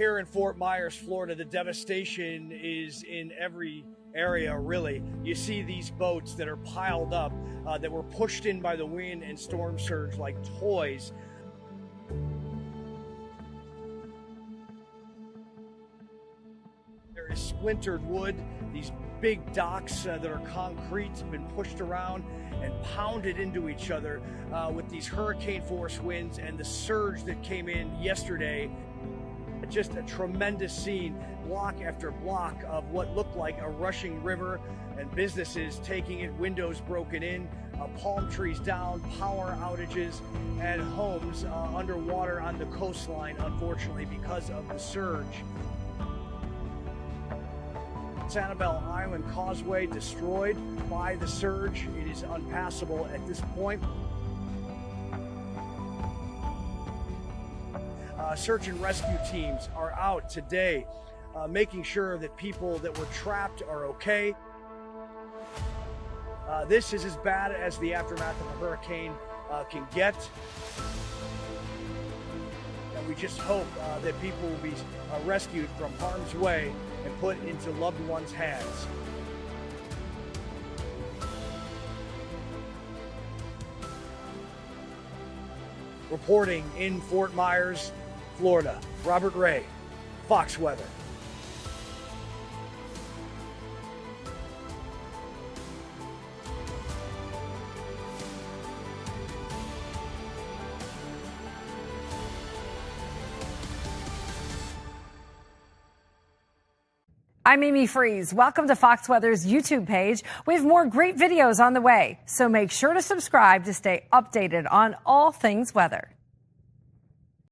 Here in Fort Myers, Florida, the devastation is in every area, really. You see these boats that are piled up, that were pushed in by the wind and storm surge like toys. There is splintered wood. These big docks that are concrete have been pushed around and pounded into each other with these hurricane force winds and the surge that came in yesterday. Just a tremendous scene, block after block of what looked like a rushing river, and businesses taking it, windows broken in, palm trees down, power outages, and homes underwater on the coastline, unfortunately, because of the surge. Sanibel Island Causeway destroyed by the surge. It is unpassable at this point. Search and rescue teams are out today, making sure that people that were trapped are okay. This is as bad as the aftermath of a hurricane can get. And we just hope that people will be rescued from harm's way and put into loved ones' hands. Reporting in Fort Myers, Florida, Robert Ray, Fox Weather. I'm Amy Freeze. Welcome to Fox Weather's YouTube page. We have more great videos on the way, so make sure to subscribe to stay updated on all things weather.